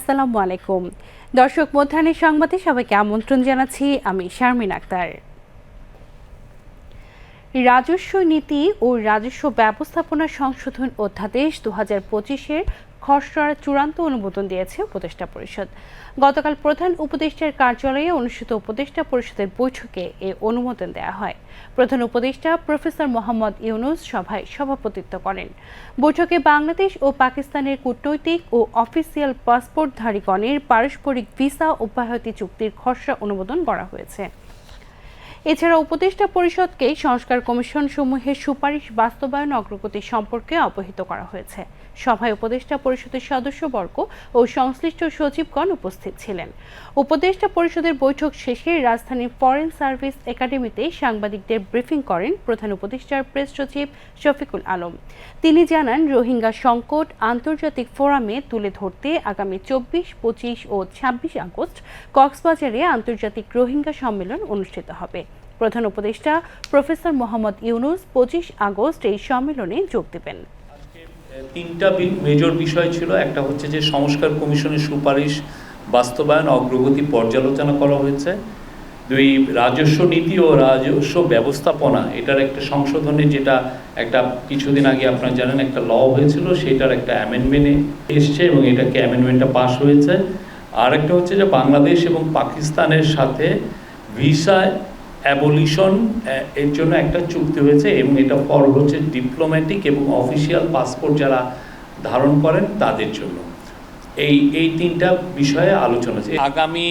আসসালামু আলাইকুম দর্শক, মধ্যাহ্নের সংবাদে সবাইকে আমন্ত্রণ জানাচ্ছি। আমি শারমিন আক্তার। রাজস্ব নীতি ও রাজস্ব ব্যবস্থাপনা সংশোধন অধ্যাদেশ 2025-এর খসড়ার চূড়ান্ত অনুমোদন দিয়েছে উপদেষ্টা পরিষদ। গতকাল প্রধান উপদেষ্টার কার্যালয়ে অনুষ্ঠিত উপদেষ্টা পরিষদের বৈঠকে এ অনুমোদন দেওয়া হয়। প্রধান উপদেষ্টা প্রফেসর মোহাম্মদ ইউনুস সভায় সভাপতিত্ব করেন। বৈঠকে বাংলাদেশ ও পাকিস্তানের কূটনৈতিক ও অফিসিয়াল পাসপোর্টধারীগণের পারস্পরিক ভিসা অব্যাহতি চুক্তির খসড়া অনুমোদন করা হয়েছে। এছাড়া উপদেষ্টা পরিষদকে সংস্কার কমিশন সমূহের সুপারিশ বাস্তবায়ন অগ্রগতি সম্পর্কে অবহিত করা হয়েছে। সভায় উপদেষ্টা পরিষদের সদস্যবর্গ ও সংশ্লিষ্ট সচিবগণ উপস্থিত ছিলেন। উপদেষ্টা পরিষদের বৈঠক শেষে রাজধানীর ফরেন সার্ভিস একাডেমিতে সাংবাদিকদের ব্রিফিং করেন প্রধান উপদেষ্টার প্রেস সচিব শফিকুল আলম। তিনি জানান, রোহিঙ্গা সংকট আন্তর্জাতিক ফোরামে তুলে ধরতে আগামী 24, 25 ও 26 আগস্ট কক্সবাজারে আন্তর্জাতিক রোহিঙ্গা সম্মেলন অনুষ্ঠিত হবে। প্রধান উপদেষ্টা প্রফেসর মোহাম্মদ ইউনুস 25 আগস্ট এই সম্মেলনে যোগ দেবেন। তিনটা মেজর বিষয় ছিল। একটা হচ্ছে যে সংস্কার কমিশনের সুপারিশ বাস্তবায়ন অগ্রগতি পর্যালোচনা করা হয়েছে। দুই, রাজস্ব নীতি ও রাজস্ব ব্যবস্থাপনা এটার একটা সংশোধনে, যেটা একটা কিছুদিন আগে আপনারা জানেন একটা ল হয়েছিল, সেটার একটা অ্যামেন্ডমেন্ট এসছে এবং এটাকে অ্যামেন্ডমেন্টটা পাস হয়েছে। আর একটা হচ্ছে যে বাংলাদেশ এবং পাকিস্তানের সাথে ভিসা অ্যাবলিশন এর জন্য একটা চুক্তি হয়েছে এবং এটা ফর হচ্ছে ডিপ্লোম্যাটিক এবং অফিসিয়াল পাসপোর্ট যারা ধারণ করেন তাদের জন্য। এই তিনটা বিষয়ে আলোচনা আছে। আগামী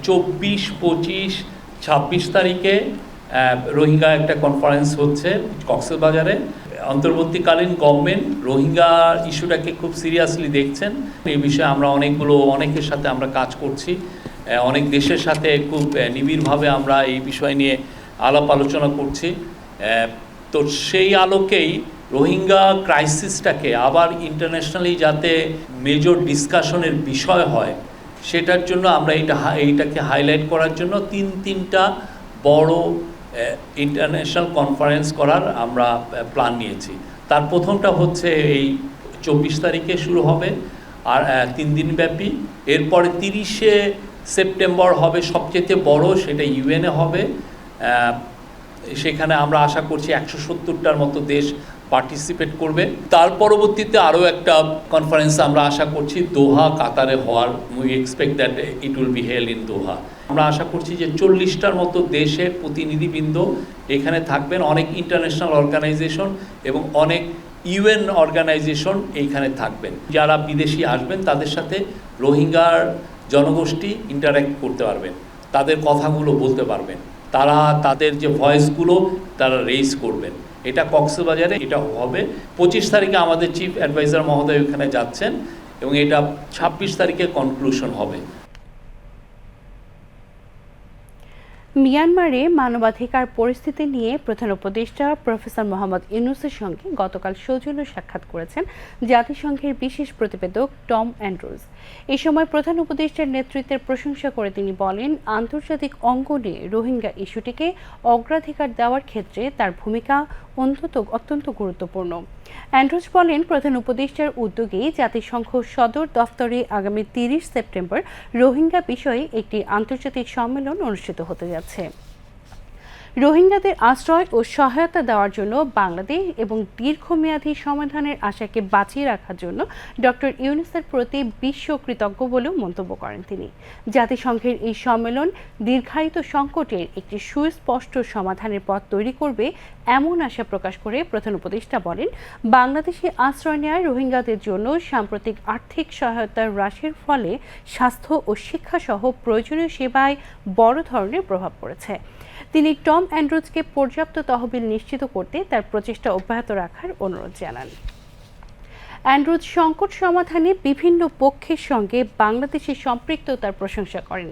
24, 25, 26 তারিখে রোহিঙ্গা একটা কনফারেন্স হচ্ছে কক্সবাজারে। অন্তর্বর্তীকালীন গভর্নমেন্ট রোহিঙ্গা ইস্যুটাকে খুব সিরিয়াসলি দেখছেন। এই বিষয়ে আমরা অনেকের সাথে আমরা কাজ করছি, অনেক দেশের সাথে খুব নিবিড়ভাবে আমরা এই বিষয় নিয়ে আলাপ আলোচনা করছি। তো সেই আলোকেই রোহিঙ্গা ক্রাইসিসটাকে আবার ইন্টারন্যাশনালি যাতে মেজর ডিসকাশনের বিষয় হয়, সেটার জন্য আমরা এইটাকে হাইলাইট করার জন্য তিনটা বড় ইন্টারন্যাশনাল কনফারেন্স করার আমরা প্ল্যান নিয়েছি। তার প্রথমটা হচ্ছে এই 24 তারিখে শুরু হবে আর 3 দিন ব্যাপী। এরপরে 30শে সেপ্টেম্বর হবে সবচেয়ে বড়, সেটা ইউএনএ হবে। সেখানে আমরা আশা করছি 170টার মতো দেশ পার্টিসিপেট করবে। তার পরবর্তীতে আরও একটা কনফারেন্স আমরা আশা করছি দোহা, কাতারে হওয়ার। We expect that it will be held in Doha. আমরা আশা করছি যে 40টার মতো দেশের প্রতিনিধিবৃন্দ এখানে থাকবেন। অনেক ইন্টারন্যাশনাল অর্গানাইজেশন এবং অনেক ইউএন অর্গানাইজেশন এইখানে থাকবেন। যারা বিদেশি আসবেন তাদের সাথে রোহিঙ্গার জনগোষ্ঠী ইন্টারঅ্যাক্ট করতে পারবেন, তাদের কথাগুলো বলতে পারবেন, তারা তাদের যে ভয়েসগুলো তারা রেইজ করবেন। এটা কক্সবাজারে এটা হবে। 25 তারিখে আমাদের চিফ অ্যাডভাইজার মহোদয় ওখানে যাচ্ছেন এবং এটা 26 তারিখে কনক্লুশন হবে। মিয়ানমারে মানবাধিকার পরিস্থিতি নিয়ে প্রধান উপদেষ্টা প্রফেসর মোহাম্মদ ইউনুসের সঙ্গে গতকাল সৌজন্য সাক্ষাৎ করেছেন জাতিসংঘের বিশেষ প্রতিবেদক টম অ্যান্ড্রুজ। এ সময় প্রধান উপদেষ্টার নেতৃত্বের প্রশংসা করে তিনি বলেন, আন্তর্জাতিক অঙ্গনে রোহিঙ্গা ইস্যুটিকে অগ্রাধিকার দেওয়ার ক্ষেত্রে তার ভূমিকা অত্যন্ত গুরুত্বপূর্ণ। অ্যান্ড্রুজ বলেন, প্রধান উপদেষ্টার উদ্যোগে জাতিসংঘ সদর দফতরে আগামী 30 সেপ্টেম্বর রোহিঙ্গা বিষয়ে একটি আন্তর্জাতিক সম্মেলন অনুষ্ঠিত হতে যাচ্ছে। রোহিঙ্গাদের আশ্রয় ও সহায়তা দেওয়ার জন্য বাংলাদেশ এবং দীর্ঘমেয়াদী সমাধানের আশাকে বাঁচিয়ে রাখার জন্য ডক্টর ইউনুসের প্রতি বিশ্ব কৃতজ্ঞ বলেও মন্তব্য করেন তিনি। জাতিসংঘের এই সম্মেলন দীর্ঘায়িত সংকটের একটি সুস্পষ্ট সমাধানের পথ তৈরি করবে এমন আশা প্রকাশ করে প্রধান উপদেষ্টা বলেন, বাংলাদেশে আশ্রয় নেওয়া রোহিঙ্গাদের জন্য সাম্প্রতিক আর্থিক সহায়তা হ্রাসের ফলে স্বাস্থ্য ও শিক্ষাসহ প্রয়োজনীয় সেবায় বড় ধরনের প্রভাব পড়েছে। তিনি টম অ্যান্ড্রুজকে পর্যাপ্ত তহবিল নিশ্চিত করতে তার প্রচেষ্টা অব্যাহত রাখার অনুরোধ জানান। অ্যান্ড্রুজ সংকট সমাধানে বিভিন্ন পক্ষের সঙ্গে বাংলাদেশের সম্পৃক্ততার প্রশংসা করেন।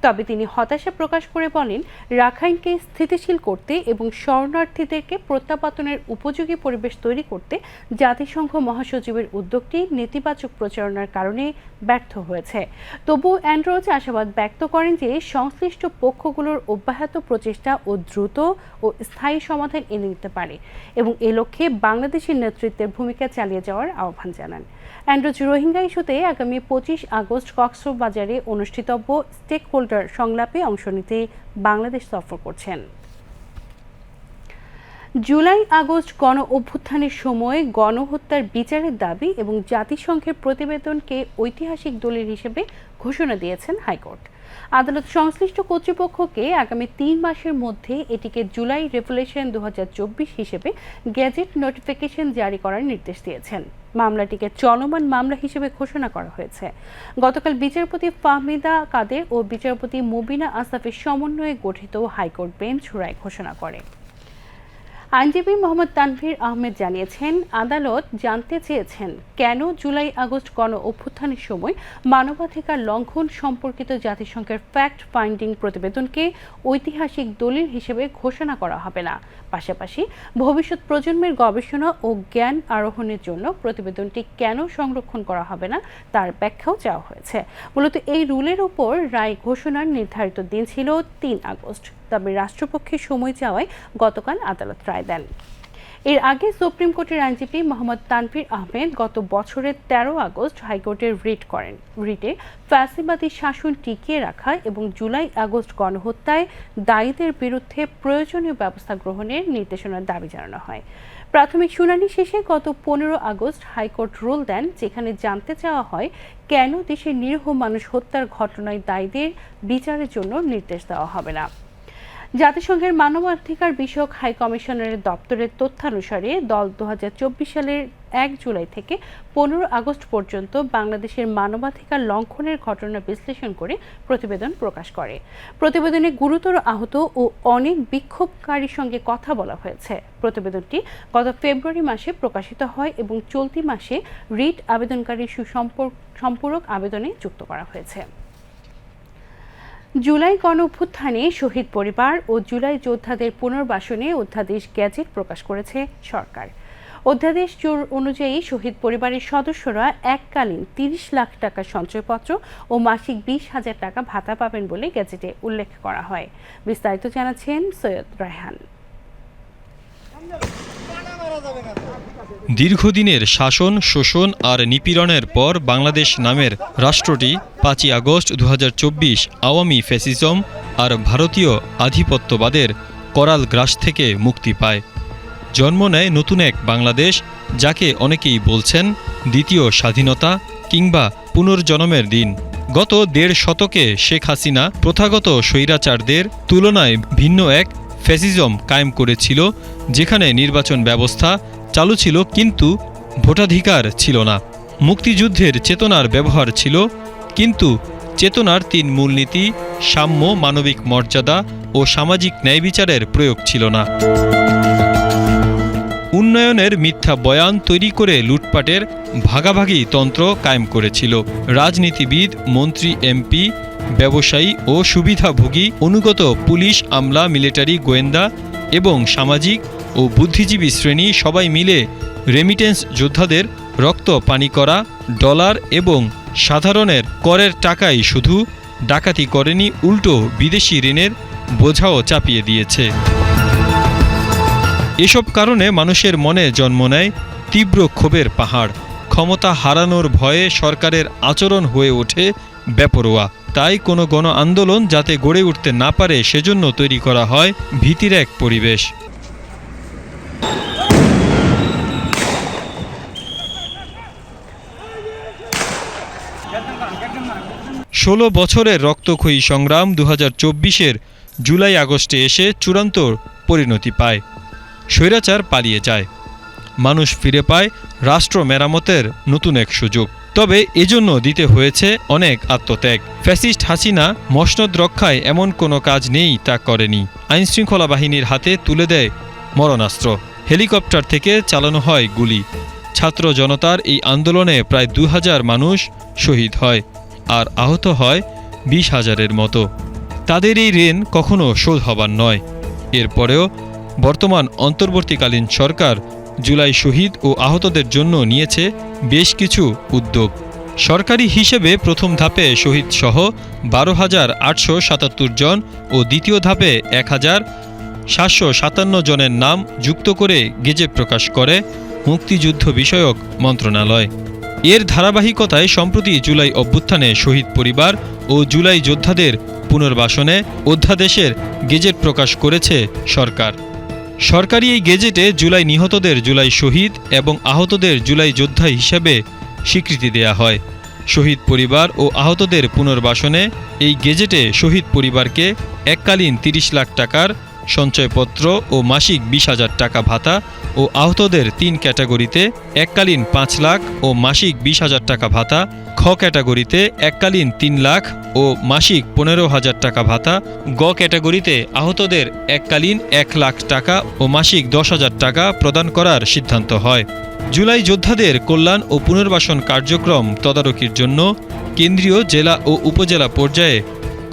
তবে তিনি হতাশা প্রকাশ করে বলেন, রাখাইনকে স্থিতিশীল করতে এবং শরণার্থীদেরকে প্রত্যাবর্তনের উপযোগী পরিবেশ তৈরি করতে জাতিসংঘ মহাসচিবের উদ্যোগটি নেতিবাচক প্রচারণার কারণে ব্যর্থ হয়েছে। তবুও অ্যান্ড্রুজ আশাবাদ ব্যক্ত করেন যে সংশ্লিষ্ট পক্ষগুলোর অব্যাহত প্রচেষ্টা ও দ্রুত ও স্থায়ী সমাধান এনে দিতে পারে এবং এ লক্ষ্যে বাংলাদেশের নেতৃত্বের ভূমিকা চালিয়ে যাওয়ার আহ্বান আহ্বান জানান। অ্যান্ড্রুজ রোহিঙ্গা ইস্যুতে আগামী 25 আগস্ট কক্সবাজারে অনুষ্ঠিতব্য স্টেক হোল্ডার সংলাপে অংশ নিতে বাংলাদেশ সফর করছেন। জুলাই আগস্ট গণ অভ্যুত্থানের সময় গণহত্যার বিচারের দাবি এবং জাতিসংঘের প্রতিবেদনকে ঐতিহাসিক দলিল হিসেবে ঘোষণা দিয়েছেন হাইকোর্ট। আদালত সংশ্লিষ্ট কর্তৃপক্ষকে আগামী 3 মাসের মধ্যে এটিকে জুলাই রেভলিউশন 2024 হিসেবে গেজেট নোটিফিকেশন জারি করার নির্দেশ দিয়েছেন। মামলাটিকে চলমান মামলা হিসেবে ঘোষণা করা হয়েছে। গতকাল বিচারপতি ফাহমিদা কাদের ও বিচারপতি মুবিনা আসাফের সমন্বয়ে গঠিত হাইকোর্ট বেঞ্চ রায় ঘোষণা করে। আইনজীবী মোহাম্মদ তানভীর আহমেদ জানিয়েছেন, আদালত জানতে চেয়েছেন কেন জুলাই আগস্ট গণ অভ্যুত্থানের সময় মানবাধিকার লঙ্ঘন সম্পর্কিত জাতিসংঘের ফ্যাক্ট ফাইন্ডিং প্রতিবেদনকে ঐতিহাসিক দলিল হিসেবে ঘোষণা করা হবে না। পাশাপাশি ভবিষ্যৎ প্রজন্মের গবেষণা ও জ্ঞান আরোহণের জন্য প্রতিবেদনটি কেন সংরক্ষণ করা হবে না তার ব্যাখ্যাও চাওয়া হয়েছে। মূলত এই রুলের উপর রায় ঘোষণার নির্ধারিত দিন ছিল 3 আগস্ট। তবে রাষ্ট্রপক্ষের সময় চাওয়ায় গতকাল আদালত রায় দেন। এর আগে সুপ্রিম কোর্টের আইনজীবী মোহাম্মদ তানভীর আহমেদ গত বছরের 13 আগস্ট হাইকোর্টের রিট করেন। রিটে ফ্যাসিবাদী শাসন টিকিয়ে রাখা এবং জুলাই আগস্ট গণহত্যায় দায়ীদের বিরুদ্ধে প্রয়োজনীয় ব্যবস্থা গ্রহণের নির্দেশনার দাবি জানানো হয়। প্রাথমিক শুনানি শেষে গত 15 আগস্ট হাইকোর্ট রুল দেন, যেখানে জানতে চাওয়া হয় কেন দেশের নিরীহ মানুষ হত্যার ঘটনায় দায়ীদের বিচারের জন্য নির্দেশ দেওয়া হবে না। জাতিসংঘের মানবাধিকার বিষয়ক হাই কমিশনারের দপ্তরের তথ্যানুসারে দল 2024 সালের 1 জুলাই থেকে 15 আগস্ট পর্যন্ত বাংলাদেশের মানবাধিকার লঙ্ঘনের ঘটনা বিশ্লেষণ করে প্রতিবেদন প্রকাশ করে। প্রতিবেদনে গুরুতর আহত ও অনেক বিক্ষোভকারীর সঙ্গে কথা বলা হয়েছে। প্রতিবেদনটি গত ফেব্রুয়ারি মাসে প্রকাশিত হয় এবং চলতি মাসে রিট আবেদনকারীর সম্পূরক আবেদনে যুক্ত করা হয়েছে। জুলাই গণ অভ্যুত্থানে শহীদ পরিবার ও জুলাই যোদ্ধাদের পুনর্বাসনে অধ্যাদেশ গেজেট প্রকাশ করেছে সরকার। অধ্যাদেশ অনুযায়ী শহীদ পরিবারের সদস্যরা এককালীন 30 লাখ টাকা সঞ্চয়পত্র ও মাসিক 20,000 টাকা ভাতা পাবেন বলে গেজেটে উল্লেখ করা হয়। বিস্তারিত জানাচ্ছেন সৈয়দ রায়হান। দীর্ঘদিনের শাসন, শোষণ আর নিপীড়নের পর বাংলাদেশ নামের রাষ্ট্রটি 5 আগস্ট 2024 আওয়ামী ফ্যাসিজম আর ভারতীয় আধিপত্যবাদের করাল গ্রাস থেকে মুক্তি পায়। জন্ম নেয় নতুন এক বাংলাদেশ, যাকে অনেকেই বলছেন দ্বিতীয় স্বাধীনতা কিংবা পুনর্জন্মের দিন। গত 1.5 শতকে শেখ হাসিনা প্রথাগত স্বৈরাচারদের তুলনায় ভিন্ন এক ফ্যাসিজম কায়েম করেছিল, যেখানে নির্বাচন ব্যবস্থা চালু ছিল কিন্তু ভোটাধিকার ছিল না। মুক্তিযুদ্ধের চেতনার ব্যবহার ছিল, কিন্তু চেতনার 3 মূলনীতি সাম্য, মানবিক মর্যাদা ও সামাজিক ন্যায় বিচারের প্রয়োগ ছিল না। উন্নয়নের মিথ্যা বয়ান তৈরি করে লুটপাটের ভাগাভাগি তন্ত্র কায়েম করেছিল। রাজনীতিবিদ, মন্ত্রী, এমপি, ব্যবসায়ী ও সুবিধাভোগী অনুগত পুলিশ, আমলা, মিলিটারি, গোয়েন্দা এবং সামাজিক ও বুদ্ধিজীবী শ্রেণী সবাই মিলে রেমিটেন্স যোদ্ধাদের রক্ত পানি করা ডলার এবং সাধারণের করের টাকাই শুধু ডাকাতি করেনি, উল্টো বিদেশি ঋণের বোঝাও চাপিয়ে দিয়েছে। এসব কারণে মানুষের মনে জন্ম নেয় তীব্র ক্ষোভের পাহাড়। ক্ষমতা হারানোর ভয়ে সরকারের আচরণ হয়ে ওঠে বেপরোয়া। তাই কোনো গণ আন্দোলন যাতে গড়ে উঠতে না পারে, সেজন্য তৈরি করা হয় ভীতির এক পরিবেশ। ষোলো বছরের রক্তক্ষয়ী সংগ্রাম 2024-এর জুলাই আগস্টে এসে চূড়ান্ত পরিণতি পায়। স্বৈরাচার পালিয়ে যায়, মানুষ ফিরে পায় রাষ্ট্র মেরামতের নতুন এক সুযোগ। তবে এজন্য দিতে হয়েছে অনেক আত্মত্যাগ। ফ্যাসিস্ট হাসিনা মসনদ রক্ষায় এমন কোনো কাজ নেই তা করেনি। আইনশৃঙ্খলা বাহিনীর হাতে তুলে দেয় মরণাস্ত্র, হেলিকপ্টার থেকে চালানো হয় গুলি। ছাত্র জনতার এই আন্দোলনে প্রায় 2000 মানুষ শহীদ হয় আর আহত হয় 20,000-এর মতো। তাদের এই ঋণ কখনো শোধ হবার নয়। এরপরেও বর্তমান অন্তর্বর্তীকালীন সরকার জুলাই শহীদ ও আহতদের জন্য নিয়েছে বেশ কিছু উদ্যোগ। সরকারি হিসেবে প্রথম ধাপে শহীদসহ 12,877 জন ও দ্বিতীয় ধাপে 1,757 জনের নাম যুক্ত করে গেজেট প্রকাশ করে মুক্তিযুদ্ধ বিষয়ক মন্ত্রণালয়। এর ধারাবাহিকতায় সম্প্রতি জুলাই অভ্যুত্থানে শহীদ পরিবার ও জুলাই যোদ্ধাদের পুনর্বাসনে অধ্যাদেশের গেজেট প্রকাশ করেছে সরকার। সরকারি এই গেজেটে জুলাই নিহতদের জুলাই শহীদ এবং আহতদের জুলাই যোদ্ধা হিসেবে স্বীকৃতি দেয়া হয়। শহীদ পরিবার ও আহতদের পুনর্বাসনে এই গেজেটে শহীদ পরিবারকে এককালীন ৩০ লাখ টাকার সঞ্চয়পত্র ও মাসিক ২০,০০০ টাকা ভাতা ও আহতদের ৩ ক্যাটাগরিতে এককালীন ৫ লাখ ও মাসিক ২০,০০০ টাকা ভাতা, খ ক্যাটাগরিতে এককালীন ৩ লাখ ও মাসিক ১৫,০০০ টাকা ভাতা, গ ক্যাটাগরিতে আহতদের এককালীন ১ লাখ টাকা ও মাসিক ১০,০০০ টাকা প্রদান করার সিদ্ধান্ত হয়। জুলাই যোদ্ধাদের কল্যাণ ও পুনর্বাসন কার্যক্রম তদারকির জন্য কেন্দ্রীয়, জেলা ও উপজেলা পর্যায়ে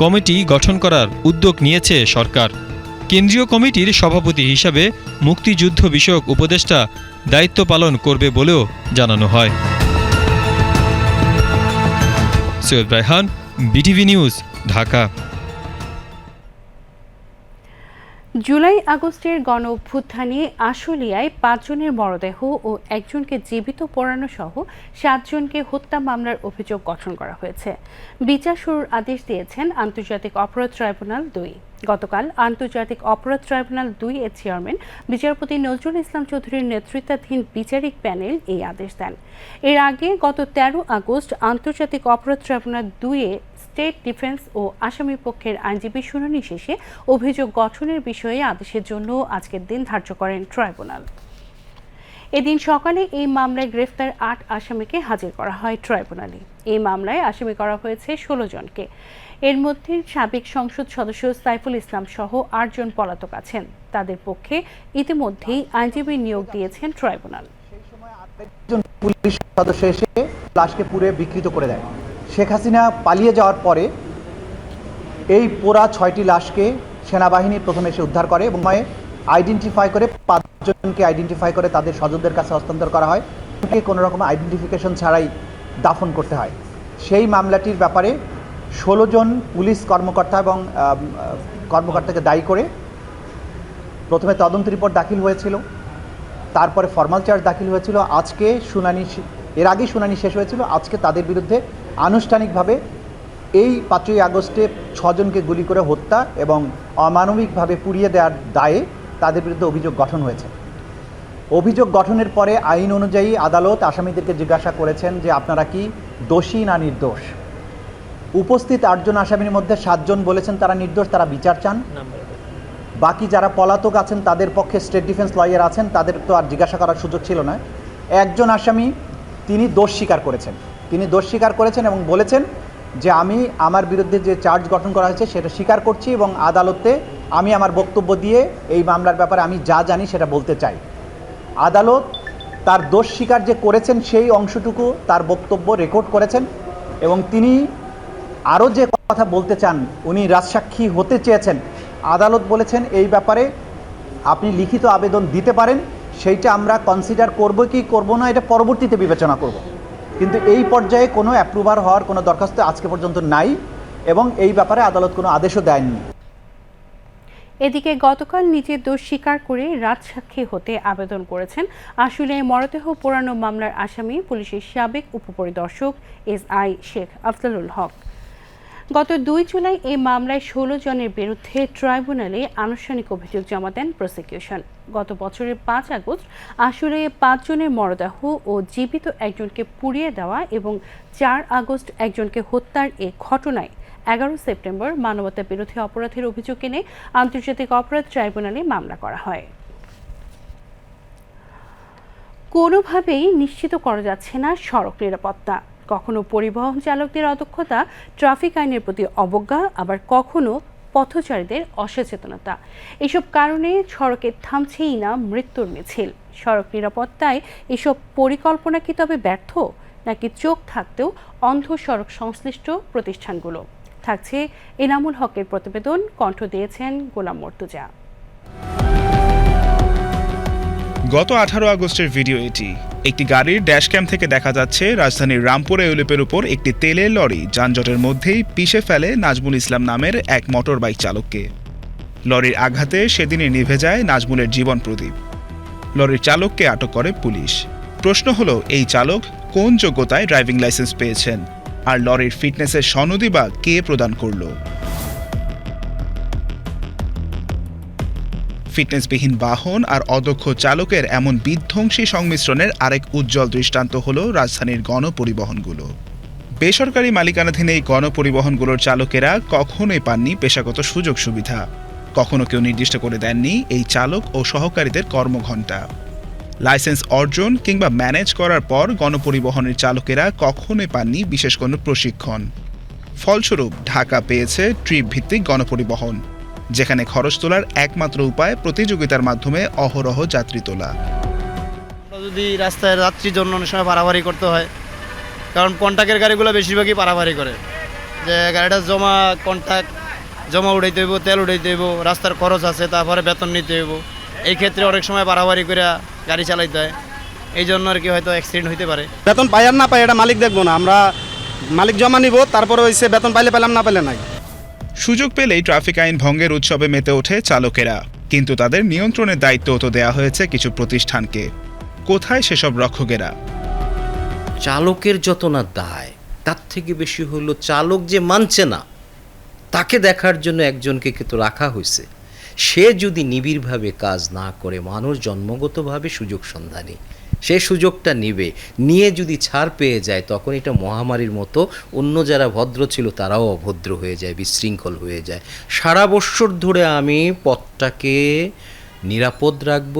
কমিটি গঠন করার উদ্যোগ নিয়েছে সরকার। কেন্দ্রীয় কমিটির সভাপতি হিসাবে মুক্তিযুদ্ধ বিষয়ক উপদেষ্টা দায়িত্ব পালন করবে বলেও জানানো হয়। Syed Raihan, BTV news, Dhaka. জুলাই আগস্টের গণ অভ্যুত্থানে আশুলিয়ায় ৫ জনের মরদেহ ও একজনকে জীবিত পোড়ানো সহ ৭ জনকে হত্যা মামলার অভিযোগ গঠন করা হয়েছে। বিচার শুরুর আদেশ দিয়েছেন আন্তর্জাতিক অপরাধ ট্রাইব্যুনাল ২। গতকাল আন্তর্জাতিক অপরাধ ট্রাইব্যুনাল ২ এর চেয়ারম্যান বিচারপতি নজরুল ইসলাম চৌধুরীর নেতৃত্বাধীন বিচারিক প্যানেল এই আদেশ দেন। এর আগে গত ১৩ আগস্ট আন্তর্জাতিক অপরাধ ট্রাইব্যুনাল ২ এ স্টেট ডিফেন্স ও আসামি পক্ষের আইনজীবী শুনানি শেষে অভিযোগ গঠনের বিষয়ে আদেশের জন্য আজকের দিন ধার্য করেন ট্রাইব্যুনাল। এদিন সকালে এই মামলায় গ্রেফতার ৮ আসামিকে হাজির করা হয় ট্রাইব্যুনালে। এই মামলায় আসামি করা হয়েছে ১৬ জনকে। এর মধ্যে সাবেক সংসদ সদস্য সাইফুল ইসলাম সহ ৮ জন পলাতক আছেন। তাদের পক্ষে ইতিমধ্যেই আইনজীবী নিয়োগ দিয়েছেন ট্রাইব্যুনাল। পুলিশ সদস্য এসে লাশকে পুড়ে বিকৃত করে দেয়। শেখ হাসিনা পালিয়ে যাওয়ার পরে এই পোড়া ৬টি লাশকে সেনাবাহিনী প্রথমে এসে উদ্ধার করে এবং আইডেন্টিফাই করে ৫ জনকে আইডেন্টিফাই করে তাদের স্বজনদের কাছে হস্তান্তর করা হয়। কোনো রকম আইডেন্টিফিকেশন ছাড়াই দাফন করতে হয়। সেই মামলাটির ব্যাপারে ১৬ জন পুলিশ কর্মকর্তা এবং কর্মকর্তাকে দায়ী করে প্রথমে তদন্ত রিপোর্ট দাখিল হয়েছিল, তারপরে ফর্মাল চার্জ দাখিল হয়েছিল। আজকে শুনানি, এর আগে শুনানি শেষ হয়েছিল। আজকে তাদের বিরুদ্ধে আনুষ্ঠানিকভাবে এই ৫ই আগস্টে ৬ জনকে গুলি করে হত্যা এবং অমানবিকভাবে পুড়িয়ে দেওয়ার দায়ে তাদের বিরুদ্ধে অভিযোগ গঠন হয়েছে। অভিযোগ গঠনের পরে আইন অনুযায়ী আদালত আসামিদেরকে জিজ্ঞাসা করেছেন যে আপনারা কি দোষী না নির্দোষ। উপস্থিত ৮ জন আসামির মধ্যে ৭ জন বলেছেন তারা নির্দোষ, তারা বিচার চান। বাকি যারা পলাতক আছেন তাদের পক্ষে স্টেট ডিফেন্স লয়ার আছেন, তাদের তো আর জিজ্ঞাসা করার সুযোগ ছিল না। একজন আসামি তিনি দোষ স্বীকার করেছেন এবং বলেছেন যে আমি আমার বিরুদ্ধে যে চার্জ গঠন করা হয়েছে সেটা স্বীকার করছি এবং আদালতে আমি আমার বক্তব্য দিয়ে এই মামলার ব্যাপারে আমি যা জানি সেটা বলতে চাই। আদালত তার দোষ স্বীকার যে করেছেন সেই অংশটুকু তার বক্তব্য রেকর্ড করেছেন এবং তিনি আরও যে কথা বলতে চান, উনি রাজসাক্ষী হতে চেয়েছেন। আদালত বলেছেন এই ব্যাপারে আপনি লিখিত আবেদন দিতে পারেন, সেইটা আমরা কনসিডার করব কি করব না এটা পরবর্তীতে বিবেচনা করব, কিন্তু এই পর্যায়ে কোনো অ্যাপ্রুভার হওয়ার কোনো দরখাস্ত আজকে পর্যন্ত নাই এবং এই ব্যাপারে আদালত কোনো আদেশও দেয়নি। এদিকে গতকাল নিজের দোষ স্বীকার করে রাজসাক্ষী হতে আবেদন করেছেন আশুলিয়ায় মরদেহ পোড়ানো মামলার আসামি পুলিশের সাবেক উপপরিদর্শক এসআই শেখ আফজালুল হক। গত ২ জুলাই এই মামলায় ১৬ জনের বিরুদ্ধে ট্রাইব্যুনালে আনুষ্ঠানিক অভিযোগ জমা দেন প্রসিকিউশন। গত বছরের ৫ আগস্ট আশুলিয়ায় ৫ জনের মরদেহ ও জীবিত একজনকে পুড়িয়ে দেওয়া এবং ৪ আগস্ট একজনকে হত্যার এই ঘটনায় ১১ সেপ্টেম্বর মানবতা বিরোধী অপরাধের অভিযোগ এনে আন্তর্জাতিক অপরাধ ট্রাইব্যুনালে মামলা করা হয়। কোনোভাবেই নিশ্চিত করা যাচ্ছে না সড়ক নিরাপত্তা। কখনো পরিবহন চালকদের অদক্ষতা, ট্রাফিক আইনের প্রতি অবজ্ঞা, আবার কখনো পথচারীদের অসচেতনতা। এসব কারণে সড়কে থামছেই না মৃত্যুর মিছিল। সড়ক নিরাপত্তায় এসব পরিকল্পনা কি তবে ব্যর্থ, নাকি চোখ থাকতেও অন্ধ সড়ক সংশ্লিষ্ট প্রতিষ্ঠানগুলো? থাকছে এনামুল হকের প্রতিবেদন, কণ্ঠ দিয়েছেন গোলাম মর্তুজা। গত 18 আগস্টের ভিডিও এটি। একটি গাড়ির ড্যাশক্যাম থেকে দেখা যাচ্ছে রাজধানীর রামপুরা ইউলিপের উপর একটি তেলের লরি যানজটের মধ্যেই পিষে ফেলে নাজমুল ইসলাম নামের এক মোটর বাইক চালককে। লরির আঘাতে সেদিনই নিভে যায় নাজমুলের জীবন প্রদীপ। লরির চালককে আটক করে পুলিশ। প্রশ্ন হলো, এই চালক কোন যোগ্যতায় ড্রাইভিং লাইসেন্স পেয়েছেন, আর লরির ফিটনেসের সনদই বা কে প্রদান করল? ফিটনেসবিহীন বাহন আর অদক্ষ চালকের এমন বিধ্বংসী সংমিশ্রণের আরেক উজ্জ্বল দৃষ্টান্ত হলো রাজধানীর গণপরিবহনগুলো। বেসরকারি মালিকানাধীন এই গণপরিবহনগুলোর চালকেরা কখনোই পাননি পেশাগত সুযোগ সুবিধা, কখনো কেউ নির্দিষ্ট করে দেননি এই চালক ও সহকারীদের কর্মঘণ্টা। লাইসেন্স অর্জন কিংবা ম্যানেজ করার পর গণপরিবহনের চালকেরা কখনোই পাননি বিশেষ কোনো প্রশিক্ষণ। ফলস্বরূপ ঢাকা পেয়েছে ট্রিপ ভিত্তিক গণপরিবহন, যেখানে খরচ তোলার একমাত্র উপায় প্রতিযোগিতার মাধ্যমে অহরহ যাত্রী তোলা। যদি রাস্তায় যাত্রীর জন্য অনেক সময় পারাপারি করতে হয়, কারণ কন্ট্রাক্টের গাড়িগুলো বেশিরভাগই পারাপারি করে, যে গাড়িটা কন্ট্রাক্ট জমা উঠাইতে হইব, তেল উঠাইতে হইব, রাস্তার খরচ আছে, তারপরে বেতন নিতে হইব। এই ক্ষেত্রে অনেক সময় পারাপারি করে গাড়ি চালাইতে হয়, এই জন্য আর কি হয়তো অ্যাক্সিডেন্ট হইতে পারে। বেতন পাই আর না পাই এটা মালিক দেখবো না, আমরা মালিক জমা নিব, তারপরে হইছে বেতন পাইলে পেলাম, না পেলে নাই। সুযোগ পেলেই ট্রাফিক আইন ভঙ্গের উৎসবে মেতে ওঠে চালকেরা, কিন্তু তাদের নিয়ন্ত্রণের দায়িত্ব তো দেয়া হয়েছে কিছু প্রতিষ্ঠানকে। কোথায় সেসব রক্ষকেরা? চালকের যত না দায়, তার থেকে বেশি হলো চালক যে মানছে না, তাকে দেখার জন্য একজনকে কিন্তু রাখা হয়েছে। সে যদি নিবিড়ভাবে কাজ না করে, মানুষ জন্মগতভাবে সুযোগ সন্ধানী, সে সুযোগটা নিয়ে যদি ছাড় পেয়ে যায়, তখন এটা মহামারীর মতো অন্য যারা ভদ্র ছিল তারাও অভদ্র হয়ে যায়, বিশৃঙ্খল হয়ে যায়। সারা বৎসর ধরে আমি পথটাকে নিরাপদ রাখব,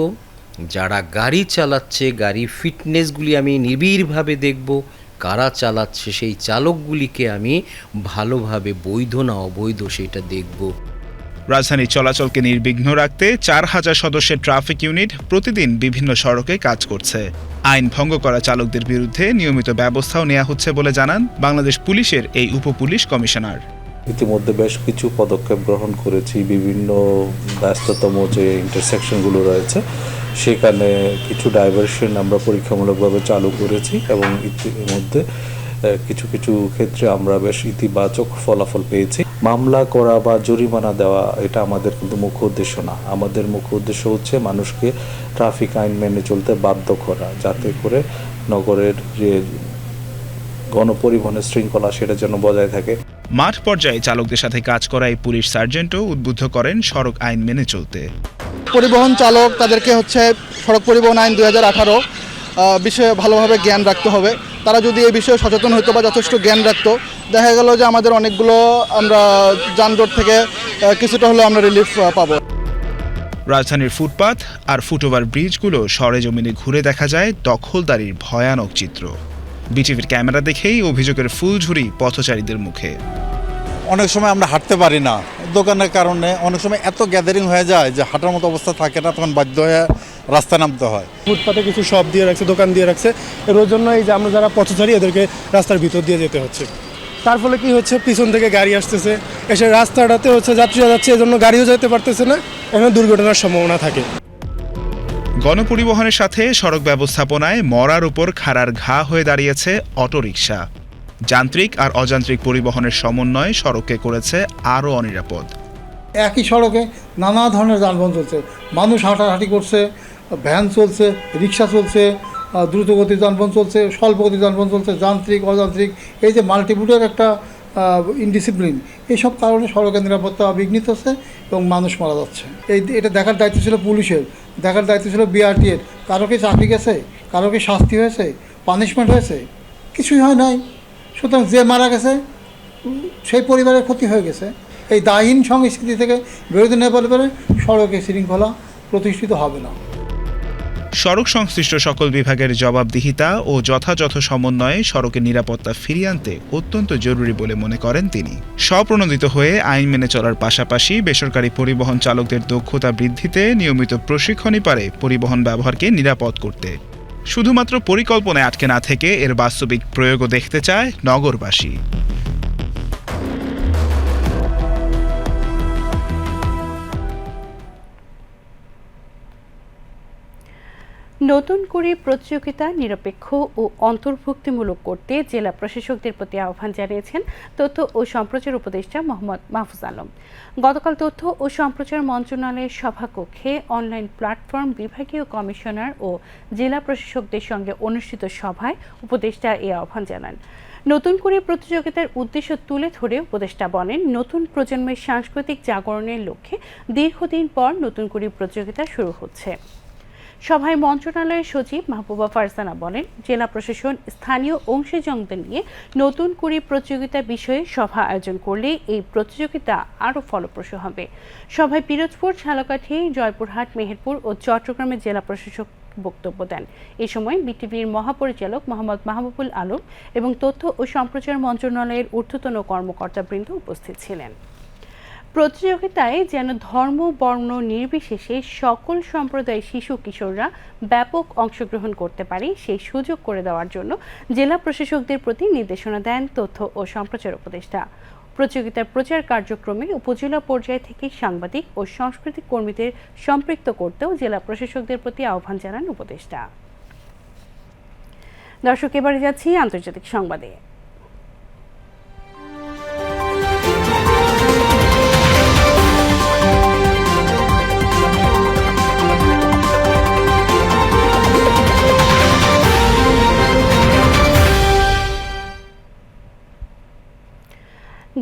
যারা গাড়ি চালাচ্ছে গাড়ি ফিটনেসগুলি আমি নিবিড়ভাবে দেখব, কারা চালাচ্ছে সেই চালকগুলিকে আমি ভালোভাবে বৈধ না অবৈধ সেটা দেখব। রাজধানীর চলাচলকে নির্বিঘ্ন রাখতে 4000 সদস্যের ট্রাফিক ইউনিট প্রতিদিন বিভিন্ন সড়কে কাজ করছে। আইন ভঙ্গ করা চালকদের বিরুদ্ধে নিয়মিত ব্যবস্থাও নেওয়া হচ্ছে বলে জানান বাংলাদেশ পুলিশের এই উপপুলিশ কমিশনার। ইতিমধ্যে বেশ কিছু পদক্ষেপ গ্রহণ করেছি। বিভিন্ন ব্যস্ততম যে ইন্টারসেকশনগুলো রয়েছে সেখানে কিছু ডাইভারশন আমরা পরীক্ষামূলকভাবে চালু করেছি, এবং ইতিমধ্যে কিছু কিছু ক্ষেত্রে আমরা বেশ ইতিবাচক ফলাফল পেয়েছি। মামলা করা বা জরিমানা দেওয়া এটা আমাদের কিন্তু মুখ্য উদ্দেশ্য না। আমাদের মুখ্য উদ্দেশ্য হচ্ছে মানুষকে ট্রাফিক আইন মেনে চলতে বাধ্য করা, যাতে করে নগরের যে গণপরিবহনের শৃঙ্খলা সেটা যেন বজায় থাকে। মাঠ পর্যায়ে চালকদের সাথে কাজ করা এই পুলিশ সার্জেন্টও উদ্বুদ্ধ করেন সড়ক আইন মেনে চলতে। পরিবহন চালক তাদেরকে হচ্ছে সড়ক পরিবহন আইন 2018 বিষয়ে ভালোভাবে জ্ঞান রাখতে হবে। তারা যদি এই বিষয়ে সচেতন হতো বা যথেষ্ট জ্ঞান রাখতো, দেখা গেল যে আমাদের অনেকগুলো আমরা যানজট থেকে কিছুটা হলেও আমরা রিলিফ পাবো। রাজধানীর ফুটপাত আর ফুটওভার ব্রিজগুলো সরেজমিনে ঘুরে দেখা যায় দখলদারির ভয়ানক চিত্র। বিটিভির ক্যামেরা দেখেই অভিযোগের ফুলঝুরি পথচারীদের মুখে। অনেক সময় আমরা হাঁটতে পারি না দোকানের কারণে, অনেক সময় এত গ্যাদারিং হয়ে যায় যে হাঁটার মতো অবস্থা থাকে না, তখন বাধ্য হয়ে রাস্তায় নামতে হয়। ফুটপাতে কিছু শপ দিয়ে রাখছে, দোকান দিয়ে রাখছে, এর জন্য এই যে আমরা যারা পথচারী এদেরকে রাস্তার ভিতর দিয়ে যেতে হচ্ছে। তার ফলে কি হচ্ছে, পিছন থেকে গাড়ি আসতেছে, এসে রাস্তাটাতে হচ্ছে যাত্রীরা যাচ্ছে, এজন্য গাড়িও যেতে পারতেছে না, এখানে দুর্ঘটনার সম্ভাবনা থাকে। গণপরিবহনের সাথে সড়ক ব্যবস্থাপনায় মরার উপর খাড়ার ঘা হয়ে দাঁড়িয়েছে অটোরিকশা। যান্ত্রিক আর অযান্ত্রিক পরিবহনের সমন্বয়ে সড়ককে করেছে আরও অনিরাপদ। একই সড়কে নানা ধরনের যানবাহন চলছে, মানুষ হাঁটাহাঁটি করছে, ভ্যান চলছে, রিক্সা চলছে, দ্রুতগতির যানবাহন চলছে, স্বল্পগতির যানবাহন চলছে, যান্ত্রিক অযান্ত্রিক, এই যে মাল্টিপুটের একটা ইনডিসিপ্লিন, এইসব কারণে সড়কের নিরাপত্তা বিঘ্নিত হচ্ছে এবং মানুষ মারা যাচ্ছে। এটা দেখার দায়িত্ব ছিল পুলিশের, দেখার দায়িত্ব ছিল বিআরটিএর। কারো কি চাকরি গেছে, কারো কি শাস্তি হয়েছে, পানিশমেন্ট হয়েছে? কিছুই হয় নাই। সুতরাং যে মারা গেছে সেই পরিবারের ক্ষতি হয়ে গেছে। এই দায়হীন সংস্কৃতি থেকে বিরোধী না বলে সড়কে শৃঙ্খলা প্রতিষ্ঠিত হবে না। সড়ক সংশ্লিষ্ট সকল বিভাগের জবাবদিহিতা ও যথাযথ সমন্বয়ে সড়কের নিরাপত্তা ফিরিয়ে আনতে অত্যন্ত জরুরি বলে মনে করেন তিনি। স্বপ্রণোদিত হয়ে আইন মেনে চলার পাশাপাশি বেসরকারি পরিবহন চালকদের দক্ষতা বৃদ্ধিতে নিয়মিত প্রশিক্ষণই পারে পরিবহন ব্যবহারকে নিরাপদ করতে। শুধুমাত্র পরিকল্পনায় আটকে না থেকে এর বাস্তবিক প্রয়োগও দেখতে চায় নগরবাসী। নতুন করে প্রতিযোগিতা নিরপেক্ষ ও অন্তর্ভুক্তিমূলক করতে জেলা প্রশাসকদের প্রতি আহ্বান জানিয়েছেন তথ্য ও সম্প্রচার উপদেষ্টা মোহাম্মদ মাহফুজ আলম। গতকাল তথ্য ও সম্প্রচার মন্ত্রণালয়ের সভাকক্ষে অনলাইন প্ল্যাটফর্ম বিভাগীয় কমিশনার ও জেলা প্রশাসকদের সঙ্গে অনুষ্ঠিত সভায় উপদেষ্টা এই আহ্বান জানান। নতুন করে প্রতিযোগিতার উদ্দেশ্য তুলে ধরে উপদেষ্টা বলেন, নতুন প্রজন্মের সাংস্কৃতিক জাগরণের লক্ষ্যে দীর্ঘদিন পর নতুন করে প্রতিযোগিতা শুরু হচ্ছে। সভায় মন্ত্রণালয়ের সচিব মাহবুবা ফারজানা বলেন, জেলা প্রশাসন স্থানীয় অংশীজনদের নিয়ে নতুন করে প্রতিযোগিতা বিষয়ে সভা আয়োজন করলে এই প্রতিযোগিতা আরও ফলপ্রসূ হবে। সভায় পিরোজপুর, ঝালকাঠি, জয়পুরহাট, মেহেরপুর ও চট্টগ্রামের জেলা প্রশাসক বক্তব্য দেন। এ সময় বিটিভির মহাপরিচালক মোহাম্মদ মাহবুবুল আলম এবং তথ্য ও সম্প্রচার মন্ত্রণালয়ের ঊর্ধ্বতন কর্মকর্তাবৃন্দ উপস্থিত ছিলেন। প্রতিযোগিতায় যেন ধর্ম বর্ণ নির্বিশেষে সকল সম্প্রদায়ের শিশু কিশোররা ব্যাপক অংশগ্রহণ করতে পারে সেই সুযোগ করে দেওয়ার জন্য জেলা প্রশাসকদের প্রতি নির্দেশনা দেন তথ্য ও সম্প্রচার উপদেষ্টা। প্রতিযোগিতার প্রচার কার্যক্রমে উপজেলা পর্যায় থেকে সাংবাদিক ও সাংস্কৃতিক কর্মীদের সম্পৃক্ত করতেও জেলা প্রশাসকদের প্রতি আহ্বান জানান উপদেষ্টা। দর্শক, এবারে যাচ্ছি আন্তর্জাতিক সংবাদে।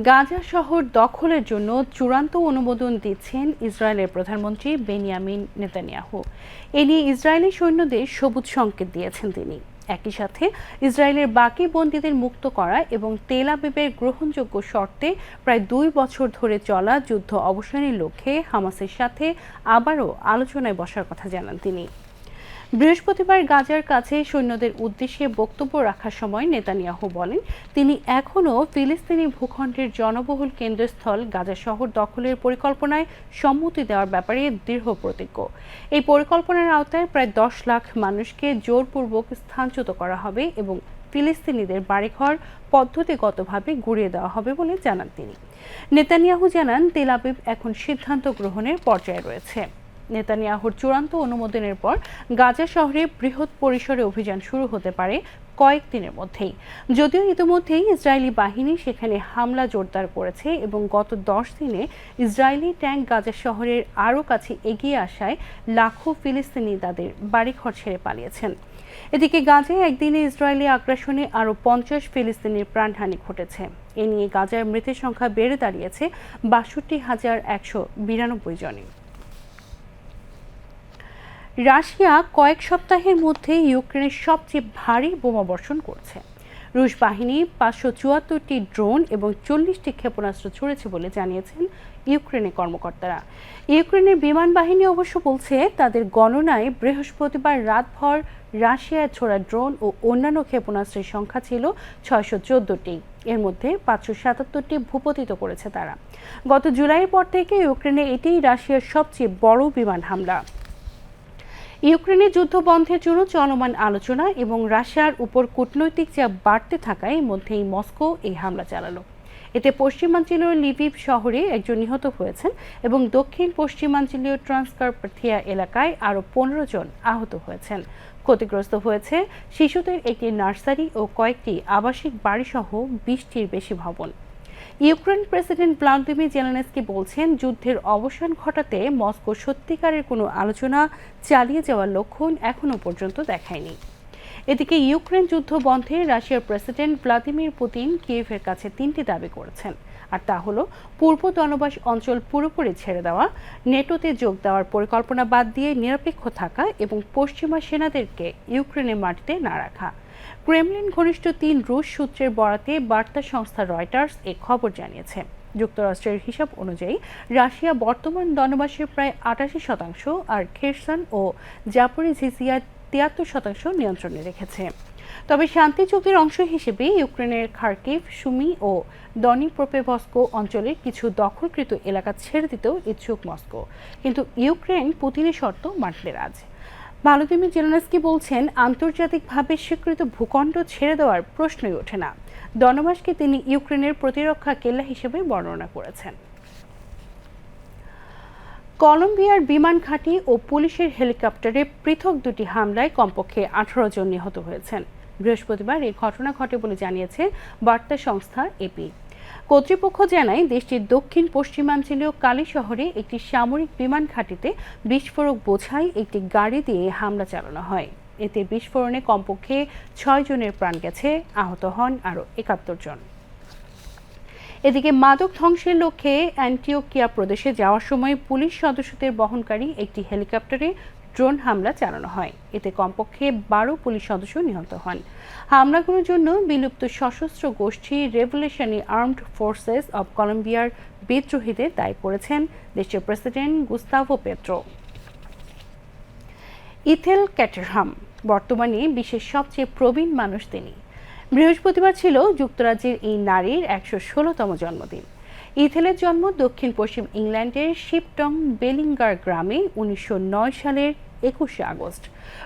গাজা শহর দখলের জন্য চূড়ান্ত অনুমোদন দিচ্ছেন ইসরায়েলের প্রধানমন্ত্রী বেনিয়ামিন নেতানিয়াহু। এ নিয়ে ইসরায়েলি সৈন্যদের সবুজ সংকেত দিয়েছেন তিনি। একই সাথে ইসরায়েলের বাকি বন্দীদের মুক্ত করা এবং তেল আবিবের গ্রহণযোগ্য শর্তে প্রায় 2 বছর ধরে চলা যুদ্ধ অবসানের লক্ষ্যে হামাসের সাথে আবারও আলোচনায় বসার কথা জানান তিনি। বৃহস্পতিবার গাজার কাছে সৈন্যদের উদ্দেশ্যে বক্তব্য রাখার সময় নেতানিয়াহু বলেন, তিনি এখনও ফিলিস্তিনি ভূখণ্ডের জনবহুল কেন্দ্রস্থল গাজা শহর দখলের পরিকল্পনায় সম্মতি দেওয়ার ব্যাপারে দৃঢ় প্রতিজ্ঞ। এই পরিকল্পনার আওতায় প্রায় 10 লাখ মানুষকে জোরপূর্বক স্থানচ্যুত করা হবে এবং ফিলিস্তিনিদের বাড়িঘর পদ্ধতিগতভাবে গুঁড়িয়ে দেওয়া হবে বলে জানান তিনি। নেতানিয়াহু জানান, তেল আবিব এখন সিদ্ধান্ত গ্রহণের পর্যায়ে রয়েছে। নেতানিয়াহুর চূড়ান্ত অনুমোদনের পর গাজা শহরে বৃহৎ পরিসরে অভিযান শুরু হতে পারে কয়েকদিনের মধ্যেই। যদিও ইতিমধ্যেই ইসরায়েলি বাহিনী সেখানে হামলা জোরদার করেছে এবং গত 10 দিনে ইসরায়েলি ট্যাঙ্ক গাজা শহরের আরও কাছে এগিয়ে আসায় লাখো ফিলিস্তিনি তাদের বাড়িঘর ছেড়ে পালিয়েছেন। এদিকে গাজায় একদিনে ইসরায়েলি আগ্রাসনে আরও 50 ফিলিস্তিনির প্রাণহানি ঘটেছে। এ নিয়ে গাজার মৃতের সংখ্যা বেড়ে দাঁড়িয়েছে 62,192 জনে। রাশিয়া কয়েক সপ্তাহের মধ্যে ইউক্রেনের সবচেয়ে ভারী বোমাবর্ষণ করছে। রুশ বাহিনী 574টি ড্রোন এবং 40টি ক্ষেপণাস্ত্র ছুড়েছে বলে জানিয়েছেন ইউক্রেনের কর্মকর্তারা। ইউক্রেনের বিমান বাহিনী অবশ্য বলছে, তাদের গণনায় বৃহস্পতিবার রাতভর রাশিয়ায় ছোড়া ড্রোন ও অন্যান্য ক্ষেপণাস্ত্রের সংখ্যা ছিল 614টি। এর মধ্যে 577টি ভূপতিত করেছে তারা। গত জুলাইয়ের পর থেকে ইউক্রেনে এটিই রাশিয়ার সবচেয়ে বড় বিমান হামলা। ইউক্রেনের যুদ্ধ বন্ধের জন্য চলমান আলোচনা এবং রাশিয়ার উপর কূটনৈতিক চাপ বাড়তে থাকায় মধ্যেই মস্কো এই হামলা চালালো। এতে পশ্চিমাঞ্চলীয় লিভিভ শহরে একজন নিহত হয়েছেন এবং দক্ষিণ পশ্চিমাঞ্চলীয় ট্রান্সকার্পাথিয়া এলাকায় আরও 15 জন আহত হয়েছেন। ক্ষতিগ্রস্ত হয়েছে শিশুদের একটি নার্সারি ও কয়েকটি আবাসিক বাড়িসহ 20টির বেশি ভবন। ইউক্রেন প্রেসিডেন্ট ভ্লাদিমির জেলেনস্কি বলছেন, যুদ্ধের অবসান ঘটাতে মস্কো সত্যিকারের কোনো আলোচনা চালিয়ে যাওয়ার লক্ষণ এখনও পর্যন্ত দেখায়নি। এদিকে ইউক্রেন যুদ্ধ বন্ধে রাশিয়ার প্রেসিডেন্ট ভ্লাদিমির পুতিন কিয়েভের কাছে 3টি দাবি করেছেন, আর তা হলো পূর্ব দনবাস অঞ্চল পুরোপুরি ছেড়ে দেওয়া, নেটোতে যোগ দেওয়ার পরিকল্পনা বাদ দিয়ে নিরপেক্ষ থাকা এবং পশ্চিমা সেনাদেরকে ইউক্রেনের মাটিতে না রাখা। ক্রেমলিন ঘনিষ্ঠ 3 রুশ সূত্রের বরাতে বার্তা সংস্থা রয়টার্স এ খবর জানিয়েছে। যুক্তরাষ্ট্রের হিসাব অনুযায়ী রাশিয়া বর্তমান দনবাসের প্রায় 88% আর খেরসন ও জাপোরিঝিয়ার 73% নিয়ন্ত্রণে রেখেছে। তবে শান্তি চুক্তির অংশ হিসেবে ইউক্রেনের খার্কিভ, সুমি ও ডনিপ্রোপেভস্ক অঞ্চলের কিছু দখলকৃত এলাকা ছেড়ে দিতেও ইচ্ছুক মস্কো, কিন্তু ইউক্রেন পুতিনের শর্ত মানতে রাজি। ভ্লাদিমির জেলেনস্কি বলছেন, আন্তর্জাতিকভাবে স্বীকৃত ভূখণ্ড ছেড়ে দেওয়ার প্রশ্নই ওঠে না। ডনবাসকে তিনি ইউক্রেনের প্রতিরক্ষা কেল্লা হিসেবে বর্ণনা করেছেন। কলম্বিয়ার বিমান ঘাঁটি ও পুলিশের হেলিকপ্টারে পৃথক দুটি হামলায় কমপক্ষে 18 জন নিহত হয়েছেন। বৃহস্পতিবার এই ঘটনা ঘটে বলে জানিয়েছে বার্তা সংস্থা এপি। কর্তৃপক্ষ জানায় দেশটির দক্ষিণ পশ্চিমাঞ্চলীয় কালি শহরে একটি সামরিক বিমান ঘাঁটিতে বিস্ফোরক বোঝাই একটি গাড়ি দিয়ে হামলা চালানো হয়। এতে বিস্ফোরণে কমপক্ষে 6 জনের প্রাণ গেছে, আহত হন আরও 71 জন। এদিকে মাদক ধ্বংসের লক্ষ্যে অ্যান্টিওকিয়া প্রদেশে যাওয়ার সময় পুলিশ সদস্যদের বহনকারী একটি হেলিকপ্টারে ড্রোন হামলা চালানো হয়। এতে কমপক্ষে 12 পুলিশ সদস্য নিহত হন। হামলাগুলোর জন্য বিলুপ্ত সশস্ত্র গোষ্ঠী রেভলিউশনারি আর্মড ফোর্সেস অব কলম্বিয়ার বিদ্রোহীদের দায়ী করেছেন দেশের president Gustavo petro. Ethyl Caterham বর্তমানে বিশ্বের সবচেয়ে প্রবীণ মানুষ তিনি। বৃহস্পতিবার ছিল যুক্তরাজ্যের এই নারীর 116তম জন্মদিন। ইথেলের জন্ম দক্ষিণ পশ্চিম ইংল্যান্ডের শিপটং বেলিঙ্গার গ্রামে 1909 সালের 21শে আগস্ট।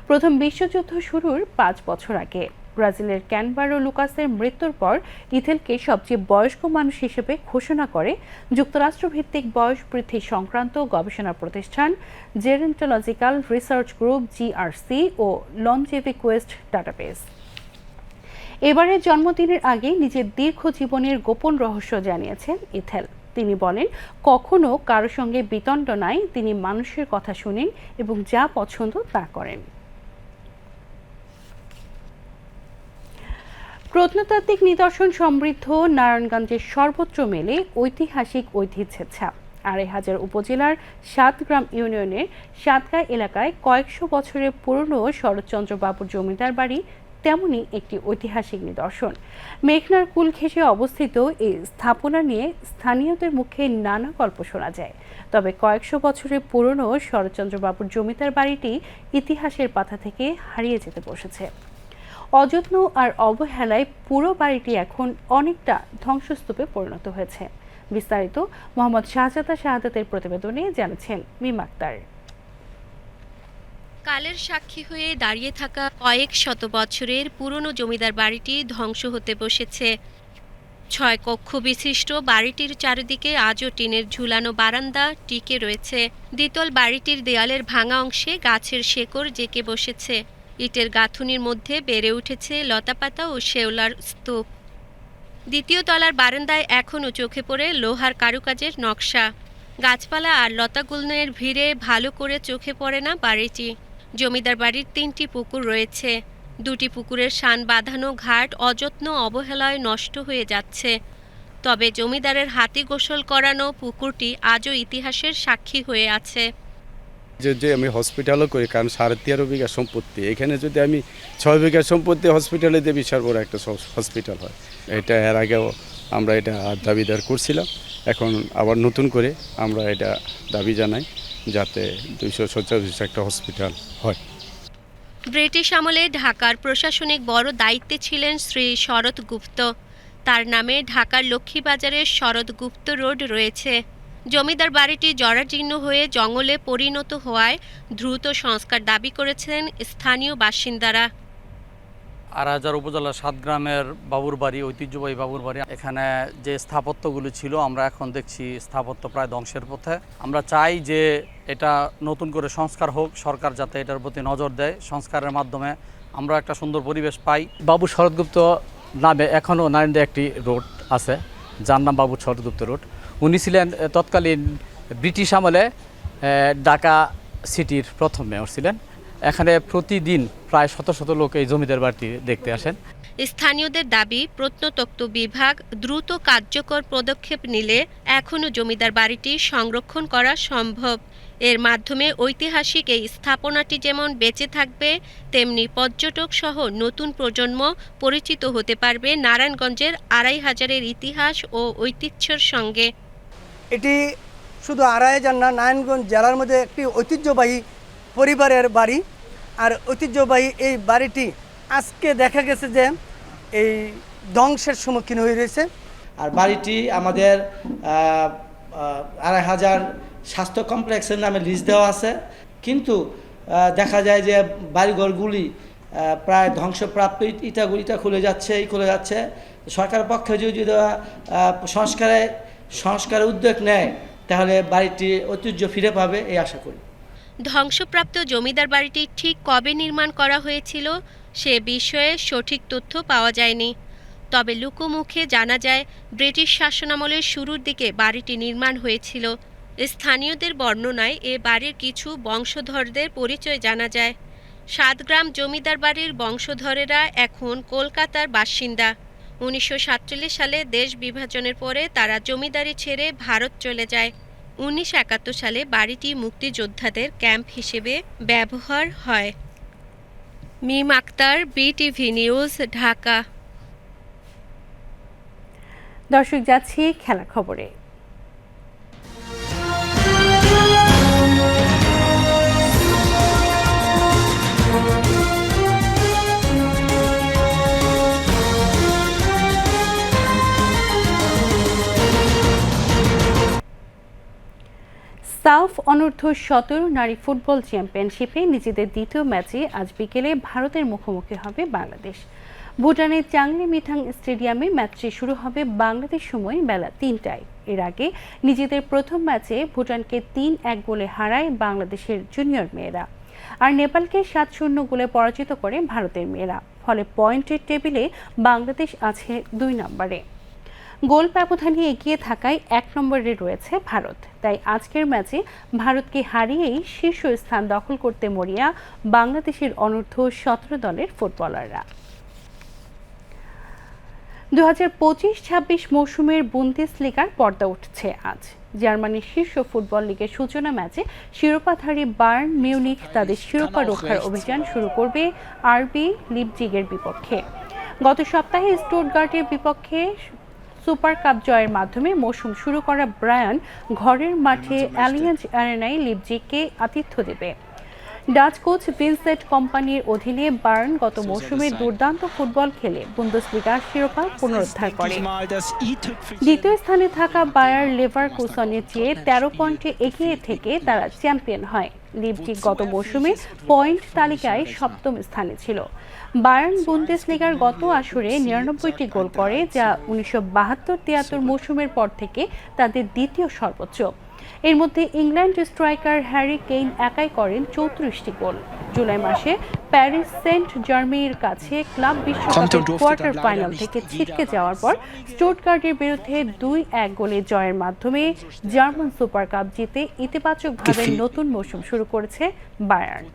প্রথম বিশ্বযুদ্ধ শুরুর 5 বছর আগে ব্রাজিলের ক্যানবারো লুকাসের মৃত্যুর পর ইথেলকে সবচেয়ে বয়স্ক মানুষ হিসেবে ঘোষণা করে যুক্তরাষ্ট্রভিত্তিক বয়স বৃদ্ধি সংক্রান্ত গবেষণা প্রতিষ্ঠান জেরন্টোলজিক্যাল রিসার্চ গ্রুপ জিআরসি ও লনজেভি কোয়েস্ট ডাটাবেস। এবারের জন্মদিনের আগে নিজের দীর্ঘ জীবনের গোপন রহস্য জানিয়েছেন ইথেল। তিনি বলেন, কখনো কারো সঙ্গে বিতণ্ড নাই, তিনি মানুষের কথা শুনেন এবং যা পছন্দ তা করেন। প্রত্নতাত্ত্বিক নিদর্শন সমৃদ্ধ নারায়ণগঞ্জের সর্বত্র মেলে ঐতিহাসিক ঐতিহ্যের ছাপ। 2500 উপজেলার 7 গ্রাম ইউনিয়নের সাতগাঁ এলাকায় কয়েকশো বছরের পুরনো শরৎচন্দ্র বাবুর জমিদার বাড়ি তেমনই একটি ঐতিহাসিক নিদর্শন। মেঘনার কুল ঘেঁষে অবস্থিত এই স্থাপনা নিয়ে স্থানীয়দের মুখে নানা গল্প শোনা যায়। তবে কয়েকশো বছরের পুরনো শরৎচন্দ্র বাবুর জমিদার বাড়িটি ইতিহাসের পাতা থেকে হারিয়ে যেতে বসেছে। অযত্ন আর অবহেলায় পুরো বাড়িটি এখন অনেকটা ধ্বংসস্তূপে পরিণত হয়েছে। বিস্তারিত মোহাম্মদ শাহজাদা শাহাদাতের প্রতিবেদনে জানাচ্ছেন মিম আক্তার। কালের সাক্ষী হয়ে দাঁড়িয়ে থাকা কয়েক শত বছরের পুরনো জমিদার বাড়িটি ধ্বংস হতে বসেছে। 6 কক্ষ বিশিষ্ট বাড়িটির চারিদিকে আজও টিনের ঝুলানো বারান্দা টিকে রয়েছে। দ্বিতল বাড়িটির দেয়ালের ভাঙা অংশে গাছের শেকড় জেঁকে বসেছে। ইটের গাঁথুনির মধ্যে বেড়ে উঠেছে লতাপাতা ও শেওলার স্তূপ। দ্বিতীয় তলার বারান্দায় এখনও চোখে পড়ে লোহার কারুকাজের নকশা। গাছপালা আর লতাগুল্মের ভিড়ে ভালো করে চোখে পড়ে না বাড়িটি। জমিদার বাড়ির 3টি পুকুর রয়েছে। 2টি পুকুরের শান বাঁধানো ঘাট অযত্ন অবহেলায় নষ্ট হয়ে যাচ্ছে। তবে জমিদারের হাতি গোসল করানো পুকুরটি আজও ইতিহাসের সাক্ষী হয়ে আছে। যদি আমি হসপিটালও করি, কারণ 13.5 বিঘা সম্পত্তি, এখানে যদি আমি 6 বিঘা সম্পত্তি হসপিটালে দিয়ে বিশাল বড় একটা হসপিটাল হয়। এটা এর আগেও আমরা এটা দাবিদার করছিলাম, এখন আবার নতুন করে আমরা এটা দাবি জানাই যাতে 247 একটা হসপিটাল হয়। ব্রিটিশ আমলে ঢাকার প্রশাসনিক বড় দায়িত্বে ছিলেন শ্রী শরৎ গুপ্ত। তার নামে ঢাকার লক্ষ্মীবাজারের শরৎ গুপ্ত রোড রয়েছে। জমিদার বাড়িটি জরাজীর্ণ হয়ে জঙ্গলে পরিণত হওয়ায় দ্রুত সংস্কার দাবি করেছেন স্থানীয় বাসিন্দারা। 8000 উপজেলা 7 গ্রামের বাবুর বাড়ি, ঐতিহ্যবাহী বাবুর বাড়ি, এখানে যে স্থাপত্যগুলো ছিল আমরা এখন দেখছি স্থাপত্য প্রায় ধ্বংসের পথে। আমরা চাই যে এটা নতুন করে সংস্কার হোক, সরকার যাতে এটার প্রতি নজর দেয়। সংস্কারের মাধ্যমে আমরা একটা সুন্দর পরিবেশ পাই। বাবু শরৎগুপ্ত নামে এখনও নারায়ণগঞ্জে একটি রোড আছে যার নাম বাবু শরৎগুপ্ত রোড। উনি ছিলেন তৎকালীন ব্রিটিশ আমলে ঢাকা সিটির প্রথম মেয়র ছিলেন। এখানে প্রতিদিন প্রায় শত শত লোক এই জমিদার বাড়িটি দেখতে আসেন। স্থানীয়দের দাবি, প্রত্নতত্ত্ব বিভাগ দ্রুত কার্যকর পদক্ষেপ নিলে এখনও জমিদার বাড়িটি সংরক্ষণ করা সম্ভব। এর মাধ্যমে ঐতিহাসিক এই স্থাপনাটি যেমন বেঁচে থাকবে, তেমনি পর্যটক সহ নতুন প্রজন্ম পরিচিত হতে পারবে নারায়ণগঞ্জের 2500-এর ইতিহাস ও ঐতিহ্যের সঙ্গে। এটি শুধু 2500 না, নারায়ণগঞ্জ জেলার মধ্যে একটি ঐতিহ্যবাহী পরিবারের বাড়ি। আর ঐতিহ্যবাহী এই বাড়িটি আজকে দেখা গেছে যে এই ধ্বংসের সম্মুখীন হয়ে রয়েছে। আর বাড়িটি আমাদের 2500 স্বাস্থ্য কমপ্লেক্সের নামে লিজ দেওয়া আছে, কিন্তু দেখা যায় যে বাড়িঘরগুলি প্রায় ধ্বংসপ্রাপ্ত, ইটা খুলে যাচ্ছে। সরকারের পক্ষে যদি সংস্কারের উদ্যোগ নেয় তাহলে বাড়িটি ঐতিহ্য ফিরে পাবে এই আশা করি। ধ্বংসপ্রাপ্ত জমিদার বাড়িটি ঠিক কবে নির্মাণ করা হয়েছিল সে বিষয়ে সঠিক তথ্য পাওয়া যায়নি। তবে লোকমুখে জানা যায় ব্রিটিশ শাসনামলের শুরুর দিকে বাড়িটি নির্মাণ হয়েছিল। স্থানীয়দের বর্ণনায় এ বাড়ির কিছু বংশধরদের পরিচয় জানা যায়। সাতগ্রাম জমিদার বাড়ির বংশধরেরা এখন কলকাতার বাসিন্দা। 1947 সালে দেশ বিভাজনের পরে তারা জমিদারি ছেড়ে ভারত চলে যায়। 1971 সালে বাড়িটি মুক্তিযোদ্ধাদের ক্যাম্প হিসেবে ব্যবহার হয়। মিম আক্তার, বিটিভি নিউজ, ঢাকা। দর্শক, যাচ্ছি খেলা খবরে। সাউথ অনূর্ধ্ব 17 নারী ফুটবল চ্যাম্পিয়নশিপে নিজেদের দ্বিতীয় ম্যাচে আজ বিকেলে ভারতের মুখোমুখি হবে বাংলাদেশ। ভুটানের চাংলি মিথাং স্টেডিয়ামে ম্যাচটি শুরু হবে বাংলাদেশ সময় বেলা 3টায়। এর আগে নিজেদের প্রথম ম্যাচে ভুটানকে 3-1 গোলে হারায় বাংলাদেশের জুনিয়র মেয়েরা, আর নেপালকে 7-0 গোলে পরাজিত করে ভারতের মেয়েরা। ফলে পয়েন্টের টেবিলে বাংলাদেশ আছে 2 নম্বরে। গোল ব্যবধানে এগিয়ে থাকায় 1 নম্বরে রয়েছে ভারত। তাই আজকের ম্যাচে ভারতকে হারিয়েই শীর্ষ স্থান দখল করতে মরিয়া বাংলাদেশের অনূর্ধ্ব 17 দলের ফুটবলাররা। 2025-26 মৌসুমের বুন্দেসলিগার পর্দা উঠছে আজ। জার্মানির শীর্ষ ফুটবল লিগের সূচনা ম্যাচে শিরোপাধারী বায়ার্ন মিউনিখ তাদের শিরোপা রক্ষার অভিযান শুরু করবে আরবি লিপজিগের বিপক্ষে। গত সপ্তাহে স্টুটগার্টের বিপক্ষে সুপার কাপ জয়ের মাধ্যমে মৌসুম শুরু করা বায়ার্ন ঘরের মাঠে অ্যালিয়াঞ্জ অ্যারেনায় লিপজিগকে আতিথ্য দেবে। ডাচ কোচ ভিনসেন্ট কম্পানির অধীনে বায়ার্ন গত মৌসুমে দুর্দান্ত ফুটবল খেলে বুন্দেসলিগার শিরোপা পুনরুদ্ধার করে। দ্বিতীয় স্থানে থাকা বায়ার লেভারকুসেনের চেয়ে 13 পয়েন্টে এগিয়ে থেকে তারা চ্যাম্পিয়ন হয়। লিপজিগ গত মৌসুমে পয়েন্ট তালিকায় 7ম স্থানে ছিল। বায়ার্ন বুন্দেসলিগার গত আসরে 99টি গোল করে, যা 1972-73 মৌসুমের পর থেকে তাদের দ্বিতীয় সর্বোচ্চ। এর মধ্যে ইংল্যান্ড স্ট্রাইকার হ্যারি কেইন একাই করেন 34টি গোল। জুলাই মাসে প্যারিস সেন্ট জার্মেইর কাছে ক্লাব বিশ্বকাপের কোয়ার্টার ফাইনাল থেকে ছিটকে যাওয়ার পর স্টুটগার্টের বিরুদ্ধে 2-1 গোলে জয়ের মাধ্যমে জার্মান সুপার কাপ জিতে ইতিবাচকভাবে নতুন মৌসুম শুরু করেছে বায়ার্ন।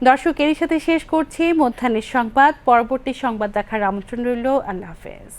দর্শক, এর সাথে শেষ করছি মধ্যাহ্নের সংবাদ। পরবর্তী সংবাদ দেখার আমন্ত্রণ রইল। আল্লাহ হাফেজ।